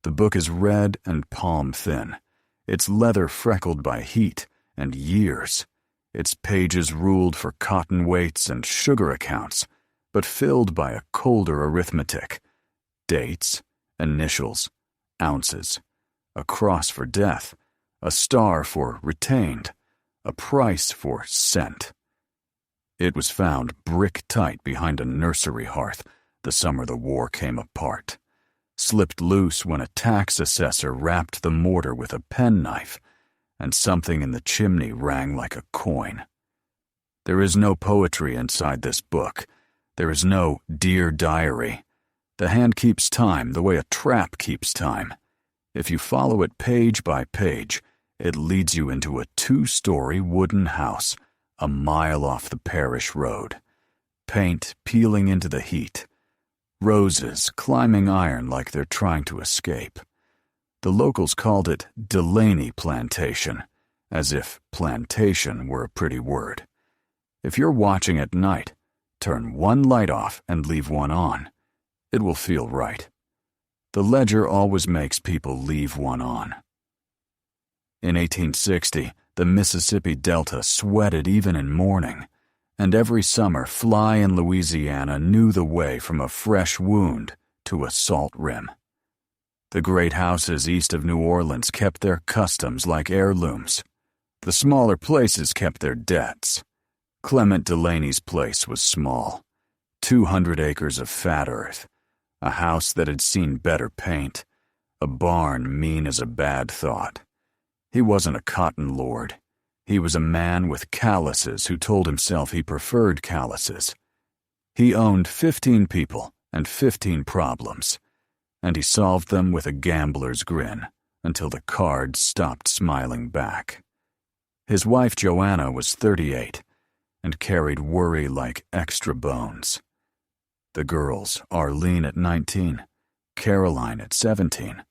The book is red and palm-thin, its leather freckled by heat and years, its pages ruled for cotton weights and sugar accounts, but filled by a colder arithmetic. Dates, initials, ounces, a cross for death, a star for retained, a price for cent. It was found brick-tight behind a nursery hearth the summer the war came apart, slipped loose when a tax assessor rapped the mortar with a penknife, and something in the chimney rang like a coin. There is no poetry inside this book. There is no Dear Diary. The hand keeps time the way a trap keeps time. If you follow it page by page, it leads you into a 2-story wooden house, a mile off the parish road. Paint peeling into the heat. Roses climbing iron like they're trying to escape. The locals called it Delaney Plantation, as if plantation were a pretty word. If you're watching at night, turn one light off and leave one on. It will feel right. The ledger always makes people leave one on. In 1860, the Mississippi Delta sweated even in morning, and every summer Fly in Louisiana knew the way from a fresh wound to a salt rim. The great houses east of New Orleans kept their customs like heirlooms. The smaller places kept their debts. Clement Delaney's place was small, 200 acres of fat earth, a house that had seen better paint, a barn mean as a bad thought. He wasn't a cotton lord. He was a man with calluses who told himself he preferred calluses. He owned 15 people and 15 problems, and he solved them with a gambler's grin until the cards stopped smiling back. His wife Joanna was 38 and carried worry like extra bones. The girls, Arlene at 19, Caroline at 17,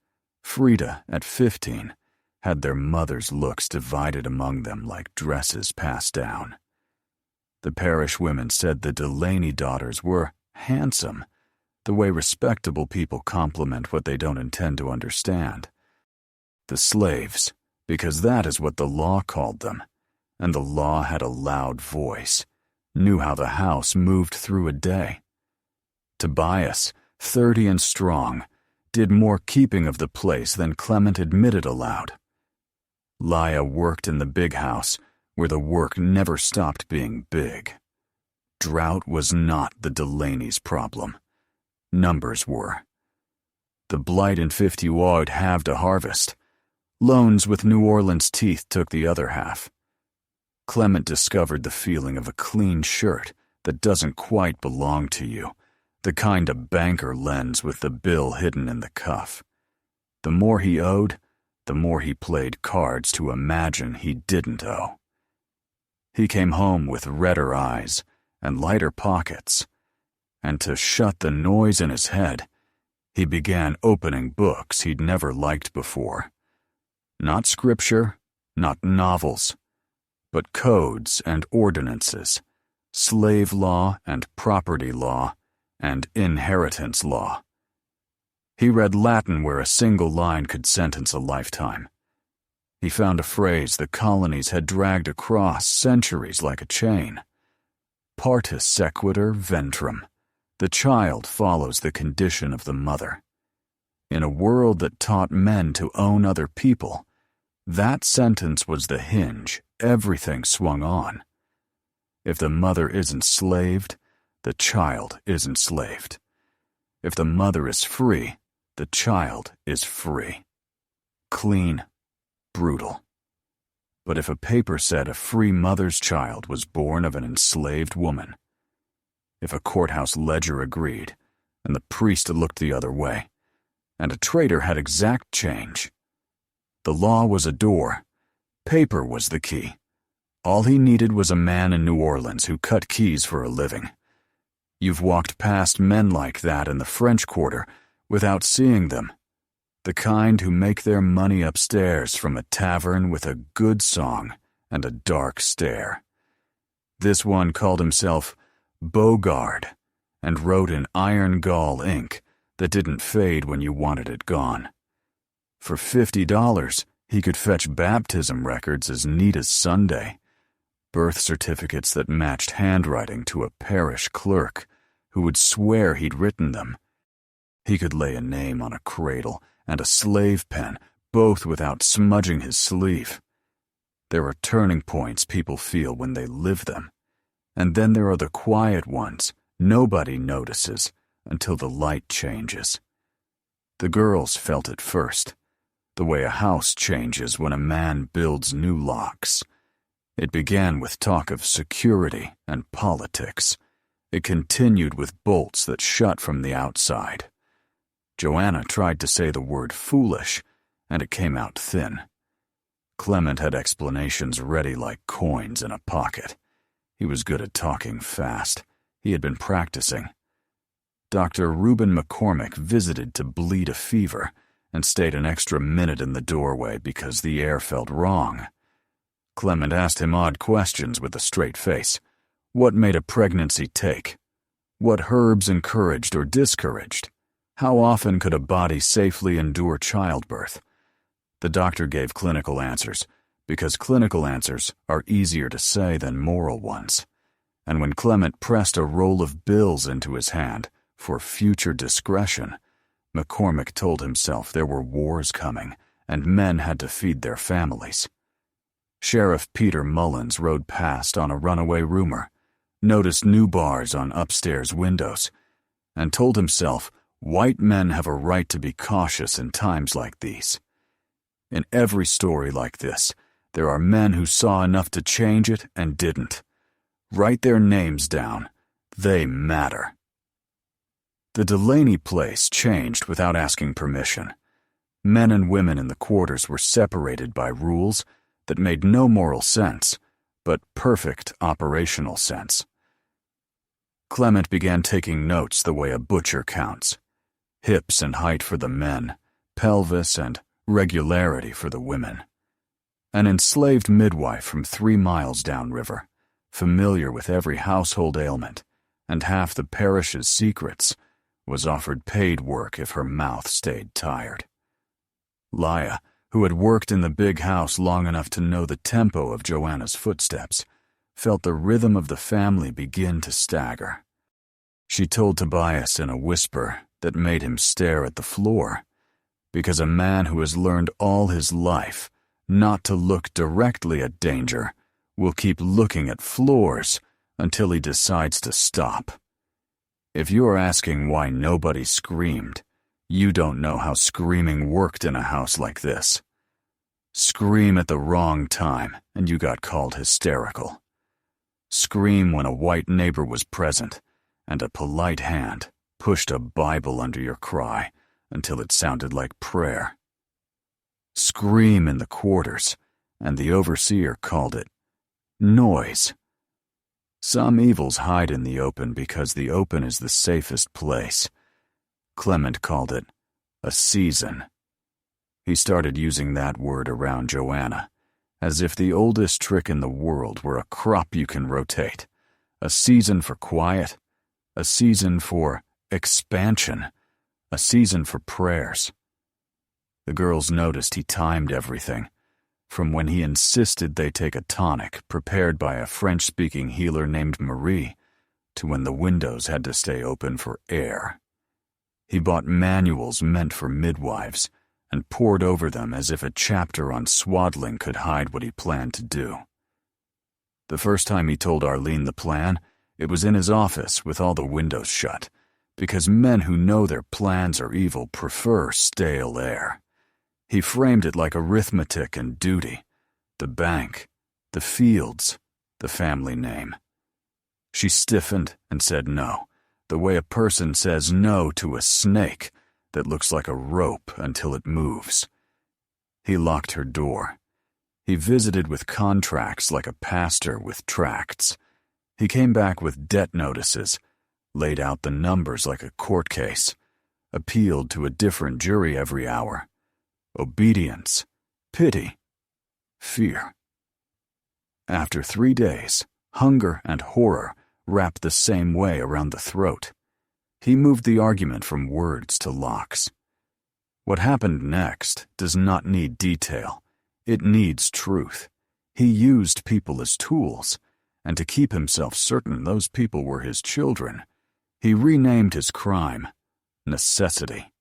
Frida at 15, had their mother's looks divided among them like dresses passed down. The parish women said the Delaney daughters were handsome, the way respectable people compliment what they don't intend to understand. The slaves, because that is what the law called them, and the law had a loud voice, knew how the house moved through a day. Tobias, 30 and strong, did more keeping of the place than Clement admitted aloud. Leah worked in the big house, where the work never stopped being big. Drought was not the Delaney's problem. Numbers were. The blight in 50 Ward halved a harvest. Loans with New Orleans teeth took the other half. Clement discovered the feeling of a clean shirt that doesn't quite belong to you, the kind a banker lends with the bill hidden in the cuff. The more he owed, the more he played cards to imagine he didn't owe. He came home with redder eyes and lighter pockets, and to shut the noise in his head, he began opening books he'd never liked before. Not scripture, not novels, but codes and ordinances, slave law and property law, and inheritance law. He read Latin where a single line could sentence a lifetime. He found a phrase the colonies had dragged across centuries like a chain. Partus sequitur ventrum. The child follows the condition of the mother. In a world that taught men to own other people, that sentence was the hinge everything swung on. If the mother is enslaved, the child is enslaved. If the mother is free, the child is free. Clean, brutal. But if a paper said a free mother's child was born of an enslaved woman, if a courthouse ledger agreed, and the priest looked the other way, and a trader had exact change, the law was a door, paper was the key. All he needed was a man in New Orleans who cut keys for a living. You've walked past men like that in the French Quarter without seeing them, the kind who make their money upstairs from a tavern with a good song and a dark stare. This one called himself Bogard and wrote in iron gall ink that didn't fade when you wanted it gone. For $50, he could fetch baptism records as neat as Sunday, birth certificates that matched handwriting to a parish clerk who would swear he'd written them. He could lay a name on a cradle and a slave pen, both without smudging his sleeve. There are turning points people feel when they live them, and then there are the quiet ones nobody notices until the light changes. The girls felt it first, the way a house changes when a man builds new locks. It began with talk of security and politics. It continued with bolts that shut from the outside. Joanna tried to say the word foolish, and it came out thin. Clement had explanations ready like coins in a pocket. He was good at talking fast. He had been practicing. Dr. Reuben McCormick visited to bleed a fever and stayed an extra minute in the doorway because the air felt wrong. Clement asked him odd questions with a straight face. What made a pregnancy take? What herbs encouraged or discouraged? How often could a body safely endure childbirth? The doctor gave clinical answers, because clinical answers are easier to say than moral ones. And when Clement pressed a roll of bills into his hand for future discretion, McCormick told himself there were wars coming, and men had to feed their families. Sheriff Peter Mullins rode past on a runaway rumor, noticed new bars on upstairs windows, and told himself white men have a right to be cautious in times like these. In every story like this, there are men who saw enough to change it and didn't. Write their names down. They matter. The Delaney place changed without asking permission. Men and women in the quarters were separated by rules that made no moral sense, but perfect operational sense. Clement began taking notes the way a butcher counts. Hips and height for the men, pelvis and regularity for the women. An enslaved midwife from 3 miles downriver, familiar with every household ailment and half the parish's secrets, was offered paid work if her mouth stayed tired. Lia, who had worked in the big house long enough to know the tempo of Joanna's footsteps, felt the rhythm of the family begin to stagger. She told Tobias in a whisper that made him stare at the floor, because a man who has learned all his life not to look directly at danger will keep looking at floors until he decides to stop. If you're asking why nobody screamed, you don't know how screaming worked in a house like this. Scream at the wrong time, and you got called hysterical. Scream when a white neighbor was present, and a polite hand pushed a Bible under your cry until it sounded like prayer. Scream in the quarters, and the overseer called it noise. Some evils hide in the open because the open is the safest place. Clement called it a season. He started using that word around Joanna, as if the oldest trick in the world were a crop you can rotate, a season for quiet, a season for expansion, a season for prayers. The girls noticed he timed everything, from when he insisted they take a tonic prepared by a French-speaking healer named Marie, to when the windows had to stay open for air. He bought manuals meant for midwives and pored over them as if a chapter on swaddling could hide what he planned to do. The first time he told Arlene the plan, it was in his office with all the windows shut, because men who know their plans are evil prefer stale air. He framed it like arithmetic and duty, the bank, the fields, the family name. She stiffened and said no, the way a person says no to a snake that looks like a rope until it moves. He locked her door. He visited with contracts like a pastor with tracts. He came back with debt notices, laid out the numbers like a court case, appealed to a different jury every hour. Obedience, pity, fear. After 3 days, hunger and horror wrapped the same way around the throat. He moved the argument from words to locks. What happened next does not need detail. It needs truth. He used people as tools, and to keep himself certain those people were his children, he renamed his crime necessity.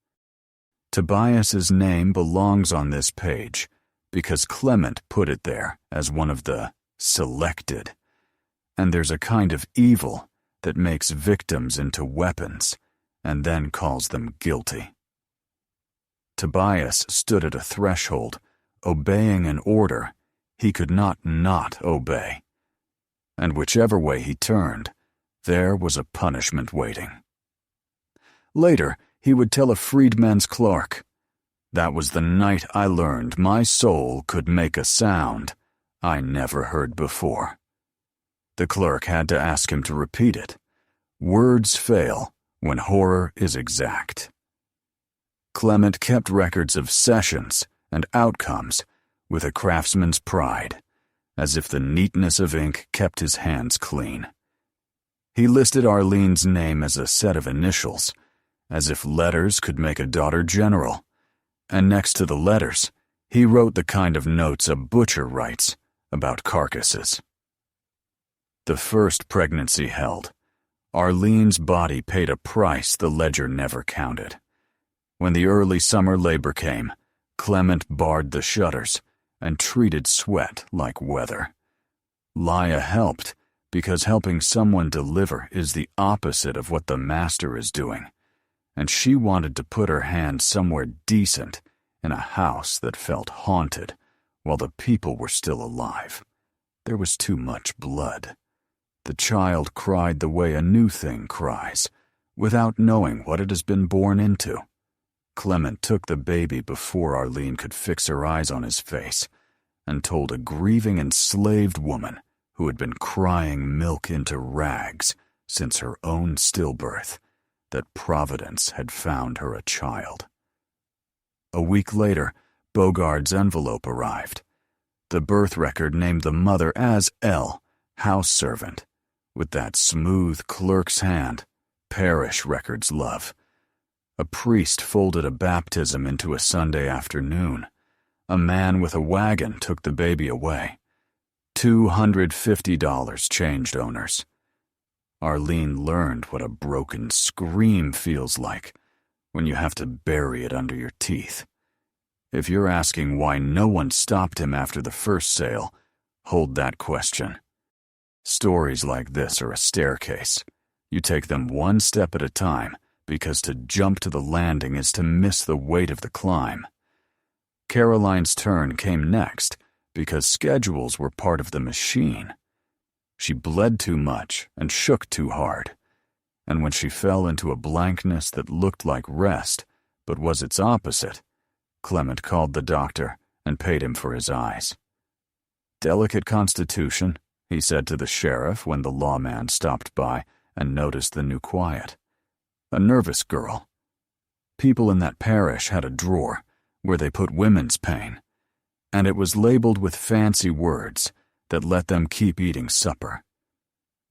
Tobias's name belongs on this page because Clement put it there as one of the selected. And there's a kind of evil that makes victims into weapons and then calls them guilty. Tobias stood at a threshold, obeying an order he could not obey. And whichever way he turned, there was a punishment waiting. Later, he would tell a freedmen's clerk, "That was the night I learned my soul could make a sound I never heard before." The clerk had to ask him to repeat it. Words fail when horror is exact. Clement kept records of sessions and outcomes with a craftsman's pride, as if the neatness of ink kept his hands clean. He listed Arlene's name as a set of initials, as if letters could make a daughter general, and next to the letters, he wrote the kind of notes a butcher writes about carcasses. The first pregnancy held. Arlene's body paid a price the ledger never counted. When the early summer labor came, Clement barred the shutters and treated sweat like weather. Lia helped because helping someone deliver is the opposite of what the master is doing, and she wanted to put her hand somewhere decent in a house that felt haunted while the people were still alive. There was too much blood. The child cried the way a new thing cries, without knowing what it has been born into. Clement took the baby before Arlene could fix her eyes on his face, and told a grieving enslaved woman who had been crying milk into rags since her own stillbirth that Providence had found her a child. A week later, Bogard's envelope arrived. The birth record named the mother as L, house servant, with that smooth clerk's hand parish records love. A priest folded a baptism into a Sunday afternoon. A man with a wagon took the baby away. $250 changed owners. Arlene learned what a broken scream feels like when you have to bury it under your teeth. If you're asking why no one stopped him after the first sale, hold that question. Stories like this are a staircase. You take them one step at a time, because to jump to the landing is to miss the weight of the climb. Caroline's turn came next, because schedules were part of the machine. She bled too much and shook too hard, and when she fell into a blankness that looked like rest, but was its opposite, Clement called the doctor and paid him for his eyes. "Delicate constitution," he said to the sheriff when the lawman stopped by and noticed the new quiet. "A nervous girl." People in that parish had a drawer where they put women's pain, and it was labeled with fancy words that let them keep eating supper.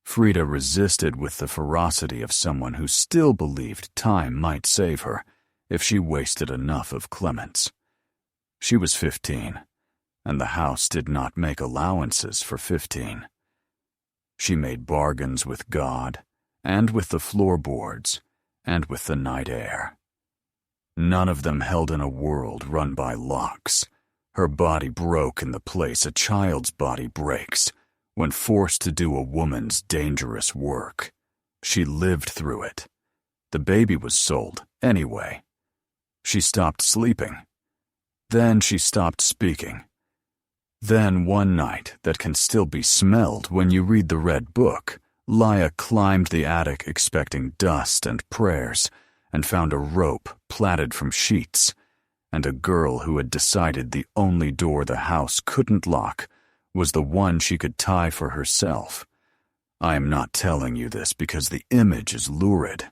Frida resisted with the ferocity of someone who still believed time might save her if she wasted enough of Clement's. She was 15, and the house did not make allowances for 15. She made bargains with God, and with the floorboards, and with the night air. None of them held in a world run by locks. Her body broke in the place a child's body breaks when forced to do a woman's dangerous work. She lived through it. The baby was sold anyway. She stopped sleeping. Then she stopped speaking. Then one night that can still be smelled when you read the Red Book, Lia climbed the attic expecting dust and prayers, and found a rope plaited from sheets, and a girl who had decided the only door the house couldn't lock was the one she could tie for herself. I am not telling you this because the image is lurid.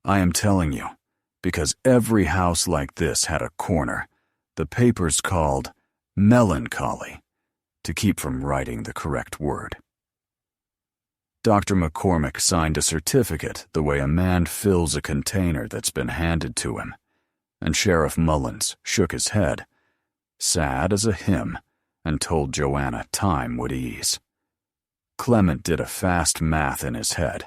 I am telling you because every house like this had a corner the papers called melancholy to keep from writing the correct word. Dr. McCormick signed a certificate the way a man fills a container that's been handed to him. and Sheriff Mullins shook his head, sad as a hymn, and told Joanna time would ease. Clement did a fast math in his head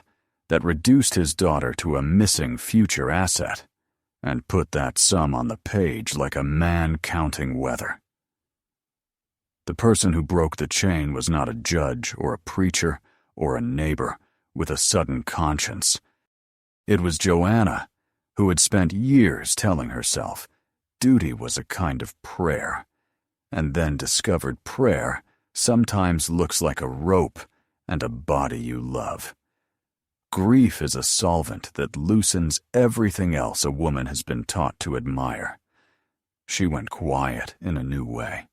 that reduced his daughter to a missing future asset, and put that sum on the page like a man counting weather. The person who broke the chain was not a judge or a preacher or a neighbor with a sudden conscience. It was Joanna, who had spent years telling herself duty was a kind of prayer, and then discovered prayer sometimes looks like a rope and a body you love. Grief is a solvent that loosens everything else a woman has been taught to admire. She went quiet in a new way.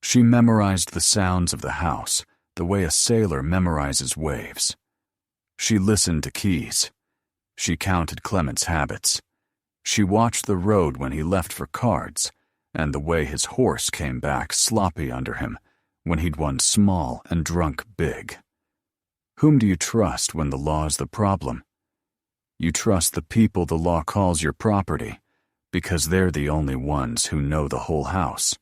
She memorized the sounds of the house the way a sailor memorizes waves. She listened to keys. She counted Clement's habits. She watched the road when he left for cards, and the way his horse came back sloppy under him when he'd won small and drunk big. Whom do you trust when the law's the problem? You trust the people the law calls your property, because they're the only ones who know the whole house.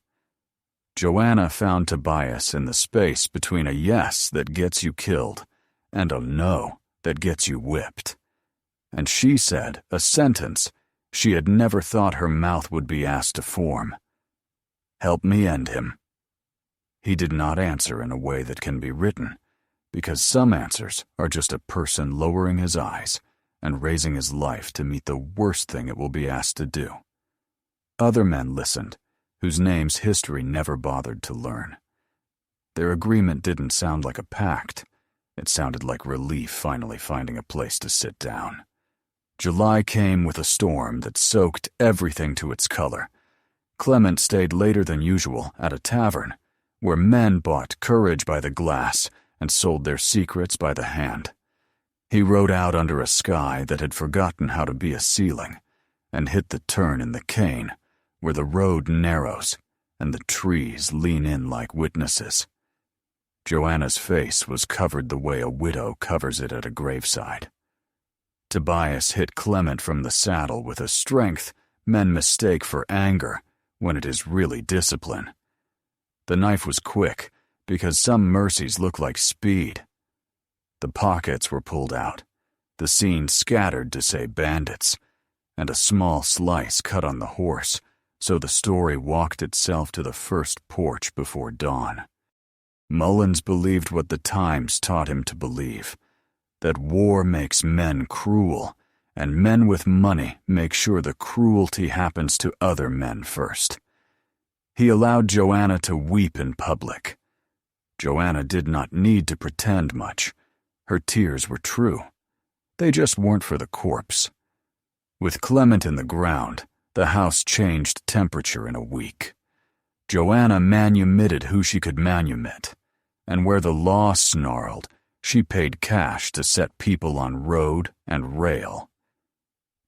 Joanna found Tobias in the space between a yes that gets you killed and a no that gets you whipped. And she said a sentence she had never thought her mouth would be asked to form. Help me end him. He did not answer in a way that can be written, because some answers are just a person lowering his eyes and raising his life to meet the worst thing it will be asked to do. Other men listened, whose names history never bothered to learn. Their agreement didn't sound like a pact. It sounded like relief finally finding a place to sit down. July came with a storm that soaked everything to its color. Clement stayed later than usual at a tavern, where men bought courage by the glass and sold their secrets by the hand. He rode out under a sky that had forgotten how to be a ceiling, and hit the turn in the cane, where the road narrows and the trees lean in like witnesses. Joanna's face was covered the way a widow covers it at a graveside. Tobias hit Clement from the saddle with a strength men mistake for anger when it is really discipline. The knife was quick, because some mercies look like speed. The pockets were pulled out, the scene scattered to say bandits, and a small slice cut on the horse, so the story walked itself to the first porch before dawn. Mullins believed what the Times taught him to believe, that war makes men cruel, and men with money make sure the cruelty happens to other men first. He allowed Joanna to weep in public. Joanna did not need to pretend much. Her tears were true. They just weren't for the corpse. With Clement in the ground, the house changed temperature in a week. Joanna manumitted who she could manumit, and where the law snarled, she paid cash to set people on road and rail.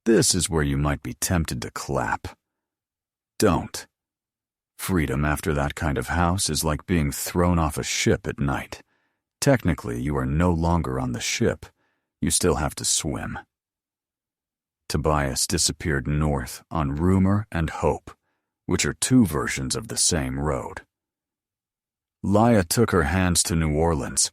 This is where you might be tempted to clap. Don't. Freedom after that kind of house is like being thrown off a ship at night. Technically, you are no longer on the ship. You still have to swim. Tobias disappeared north on Rumor and Hope, which are two versions of the same road. Leah took her hands to New Orleans,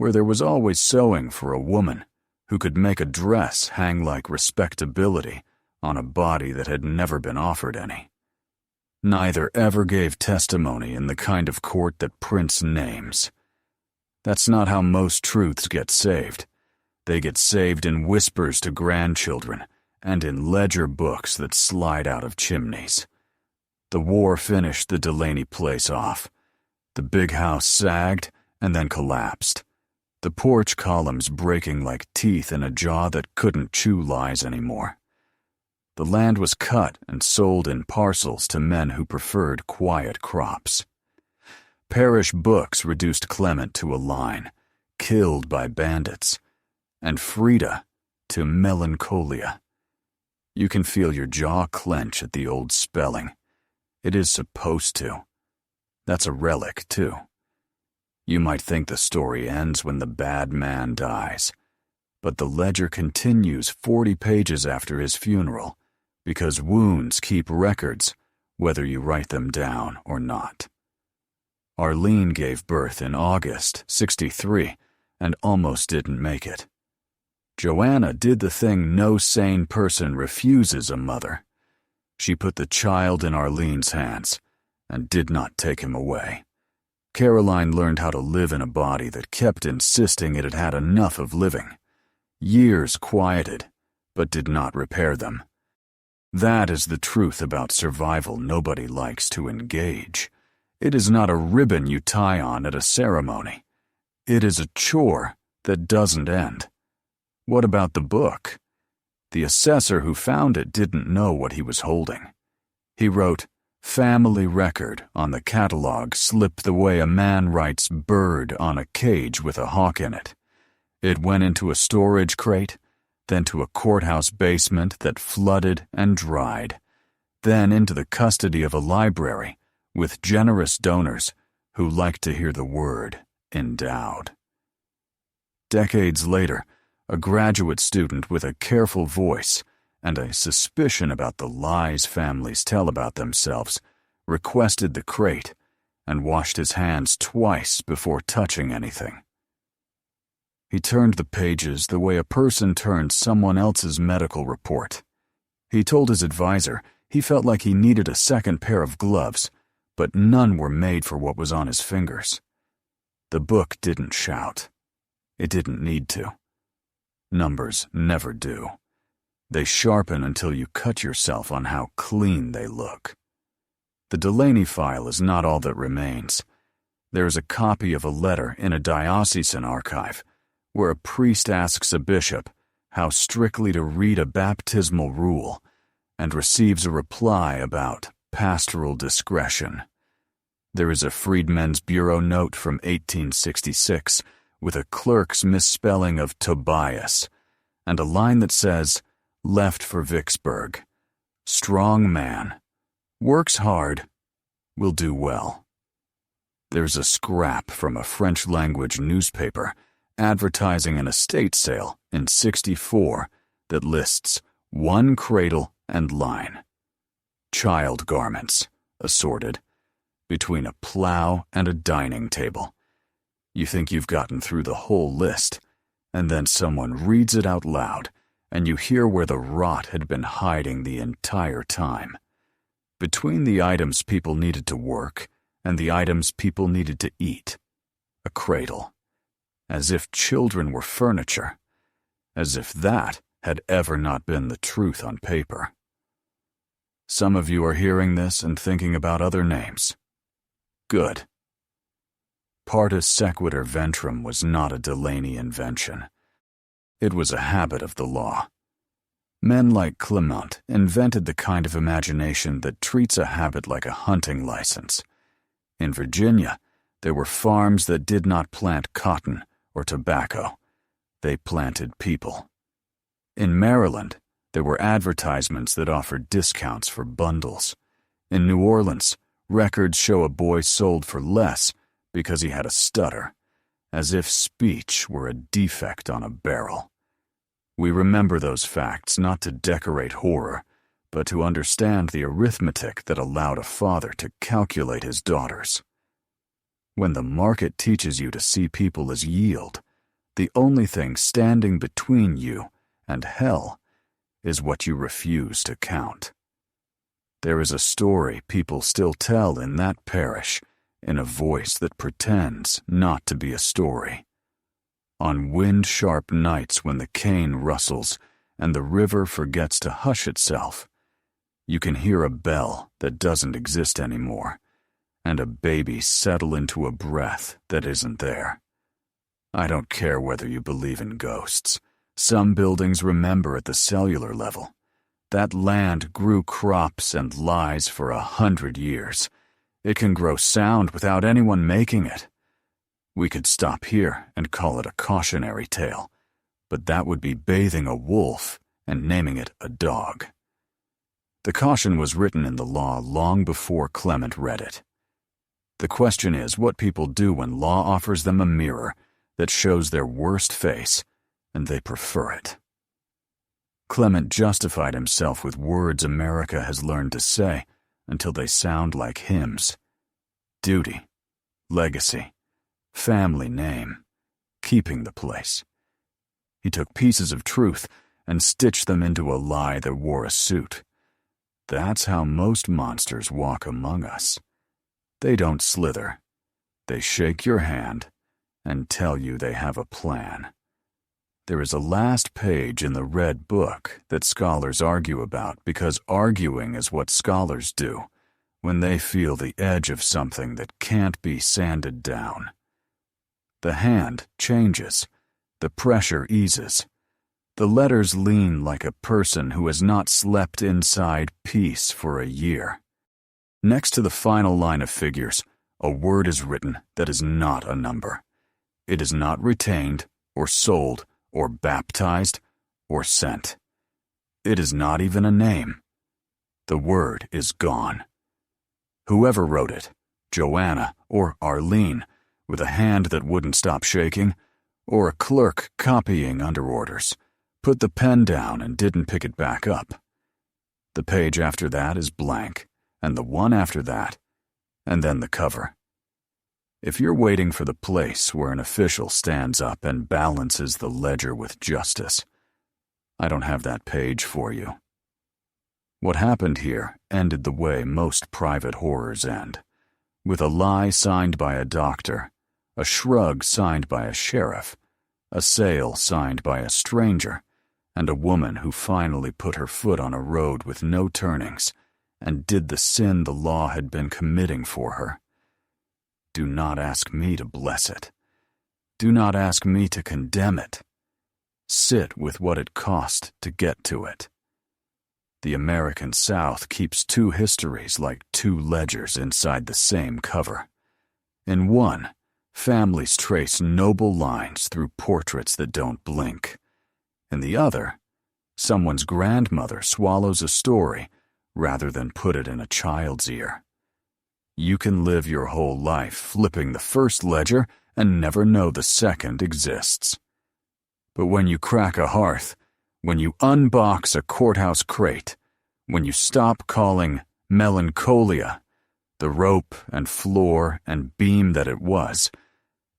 where there was always sewing for a woman who could make a dress hang like respectability on a body that had never been offered any. Neither ever gave testimony in the kind of court that prints names. That's not how most truths get saved. They get saved in whispers to grandchildren and in ledger books that slide out of chimneys. The war finished the Delaney place off. The big house sagged and then collapsed, the porch columns breaking like teeth in a jaw that couldn't chew lies anymore. The land was cut and sold in parcels to men who preferred quiet crops. Parish books reduced Clement to a line, killed by bandits, and Frida to melancholia. You can feel your jaw clench at the old spelling. It is supposed to. That's a relic, too. You might think the story ends when the bad man dies, but the ledger continues 40 pages after his funeral, because wounds keep records, whether you write them down or not. Arlene gave birth in August '63 and almost didn't make it. Joanna did the thing no sane person refuses a mother. She put the child in Arlene's hands and did not take him away. Caroline learned how to live in a body that kept insisting it had had enough of living. Years quieted, but did not repair them. That is the truth about survival nobody likes to engage. It is not a ribbon you tie on at a ceremony. It is a chore that doesn't end. What about the book? The assessor who found it didn't know what he was holding. He wrote, "Family record" on the catalog slipped the way a man writes "bird" on a cage with a hawk in it. It went into a storage crate, then to a courthouse basement that flooded and dried, then into the custody of a library with generous donors who liked to hear the word endowed. Decades later, a graduate student with a careful voice and a suspicion about the lies families tell about themselves requested the crate and washed his hands twice before touching anything. He turned the pages the way a person turns someone else's medical report. He told his advisor he felt like he needed a second pair of gloves, but none were made for what was on his fingers. The book didn't shout. It didn't need to. Numbers never do. They sharpen until you cut yourself on how clean they look. The Delaney file is not all that remains. There is a copy of a letter in a diocesan archive where a priest asks a bishop how strictly to read a baptismal rule and receives a reply about pastoral discretion. There is a Freedmen's Bureau note from 1866 with a clerk's misspelling of Tobias and a line that says, "Left for Vicksburg. Strong man. Works hard. Will do well." There's a scrap from a French-language newspaper advertising an estate sale in '64 that lists one cradle and line. Child garments, assorted, between a plow and a dining table. You think you've gotten through the whole list, and then someone reads it out loud, and you hear where the rot had been hiding the entire time. Between the items people needed to work and the items people needed to eat. A cradle. As if children were furniture. As if that had ever not been the truth on paper. Some of you are hearing this and thinking about other names. Good. Partus sequitur ventrum was not a Delaney invention. It was a habit of the law. Men like Clement invented the kind of imagination that treats a habit like a hunting license. In Virginia, there were farms that did not plant cotton or tobacco. They planted people. In Maryland, there were advertisements that offered discounts for bundles. In New Orleans, records show a boy sold for less because he had a stutter, as if speech were a defect on a barrel. We remember those facts not to decorate horror, but to understand the arithmetic that allowed a father to calculate his daughters. When the market teaches you to see people as yield, the only thing standing between you and hell is what you refuse to count. There is a story people still tell in that parish in a voice that pretends not to be a story. On wind-sharp nights when the cane rustles and the river forgets to hush itself, you can hear a bell that doesn't exist anymore, and a baby settle into a breath that isn't there. I don't care whether you believe in ghosts. Some buildings remember at the cellular level. That land grew crops and lies for 100 years. It can grow sound without anyone making it. We could stop here and call it a cautionary tale, but that would be bathing a wolf and naming it a dog. The caution was written in the law long before Clement read it. The question is what people do when law offers them a mirror that shows their worst face and they prefer it. Clement justified himself with words America has learned to say until they sound like hymns. Duty, legacy, family name, keeping the place. He took pieces of truth and stitched them into a lie that wore a suit. That's how most monsters walk among us. They don't slither. They shake your hand and tell you they have a plan. There is a last page in the Red Book that scholars argue about because arguing is what scholars do when they feel the edge of something that can't be sanded down. The hand changes. The pressure eases. The letters lean like a person who has not slept inside peace for a year. Next to the final line of figures, a word is written that is not a number. It is not retained, or sold, or baptized, or sent. It is not even a name. The word is gone. Whoever wrote it, Joanna or Arlene, with a hand that wouldn't stop shaking, or a clerk copying under orders, put the pen down and didn't pick it back up. The page after that is blank, and the one after that, and then the cover. If you're waiting for the place where an official stands up and balances the ledger with justice, I don't have that page for you. What happened here ended the way most private horrors end, with a lie signed by a doctor, a shrug signed by a sheriff, a sale signed by a stranger, and a woman who finally put her foot on a road with no turnings and did the sin the law had been committing for her. Do not ask me to bless it. Do not ask me to condemn it. Sit with what it cost to get to it. The American South keeps two histories like two ledgers inside the same cover. In one, families trace noble lines through portraits that don't blink. In the other, someone's grandmother swallows a story rather than put it in a child's ear. You can live your whole life flipping the first ledger and never know the second exists. But when you crack a hearth, when you unbox a courthouse crate, when you stop calling melancholia the rope and floor and beam that it was,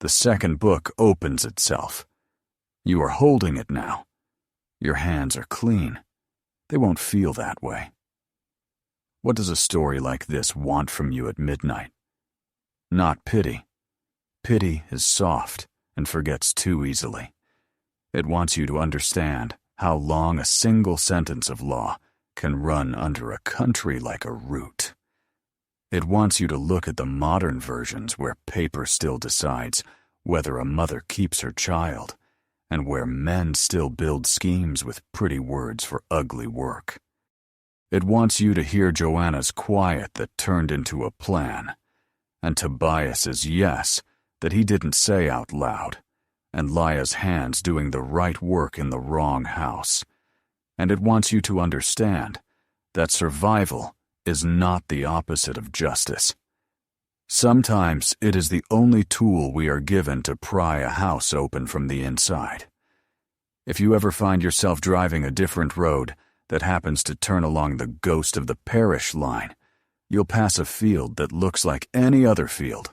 the second book opens itself. You are holding it now. Your hands are clean. They won't feel that way. What does a story like this want from you at midnight? Not pity. Pity is soft and forgets too easily. It wants you to understand how long a single sentence of law can run under a country like a root. It wants you to look at the modern versions where paper still decides whether a mother keeps her child, and where men still build schemes with pretty words for ugly work. It wants you to hear Joanna's quiet that turned into a plan, and Tobias's yes that he didn't say out loud, and Lia's hands doing the right work in the wrong house. And it wants you to understand that survival is not the opposite of justice. Sometimes it is the only tool we are given to pry a house open from the inside. If you ever find yourself driving a different road that happens to turn along the Ghost of the Parish line, you'll pass a field that looks like any other field,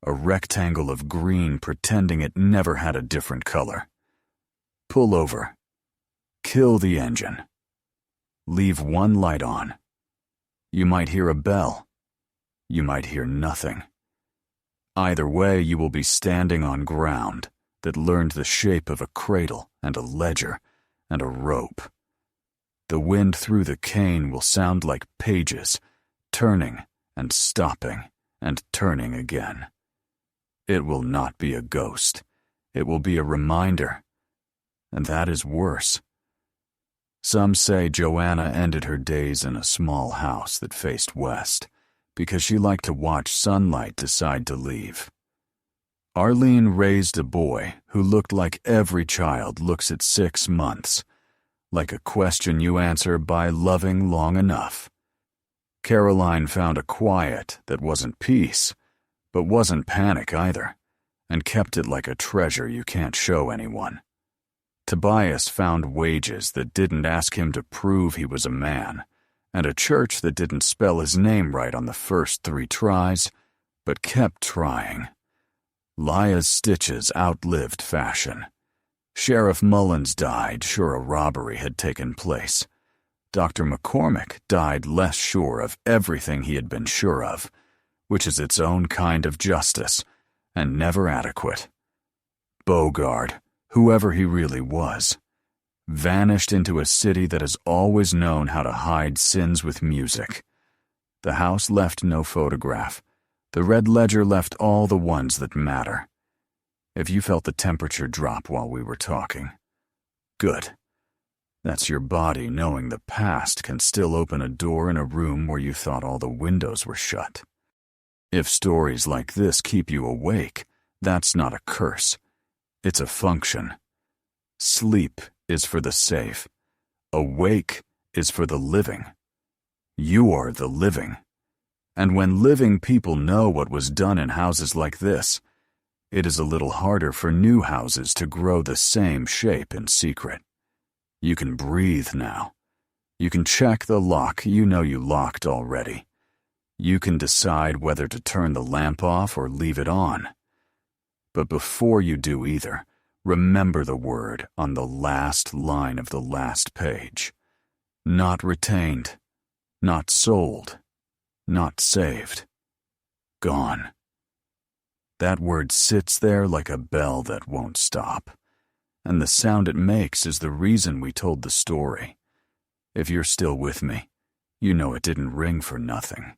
a rectangle of green pretending it never had a different color. Pull over. Kill the engine. Leave one light on. You might hear a bell. You might hear nothing. Either way, you will be standing on ground that learned the shape of a cradle and a ledger and a rope. The wind through the cane will sound like pages, turning and stopping and turning again. It will not be a ghost. It will be a reminder. And that is worse. Some say Joanna ended her days in a small house that faced west because she liked to watch sunlight decide to leave. Arlene raised a boy who looked like every child looks at 6 months, like a question you answer by loving long enough. Caroline found a quiet that wasn't peace, but wasn't panic either, and kept it like a treasure you can't show anyone. Tobias found wages that didn't ask him to prove he was a man, and a church that didn't spell his name right on the first 3 tries, but kept trying. Lia's stitches outlived fashion. Sheriff Mullins died sure a robbery had taken place. Dr. McCormick died less sure of everything he had been sure of, which is its own kind of justice, and never adequate. Bogard, whoever he really was, vanished into a city that has always known how to hide sins with music. The house left no photograph. The red ledger left all the ones that matter. If you felt the temperature drop while we were talking, good. That's your body knowing the past can still open a door in a room where you thought all the windows were shut. If stories like this keep you awake, that's not a curse. It's a function. Sleep is for the safe. Awake is for the living. You are the living. And when living people know what was done in houses like this, it is a little harder for new houses to grow the same shape in secret. You can breathe now. You can check the lock you know you locked already. You can decide whether to turn the lamp off or leave it on. But before you do either, remember the word on the last line of the last page. Not retained, not sold, not saved. Gone. That word sits there like a bell that won't stop, and the sound it makes is the reason we told the story. If you're still with me, you know it didn't ring for nothing.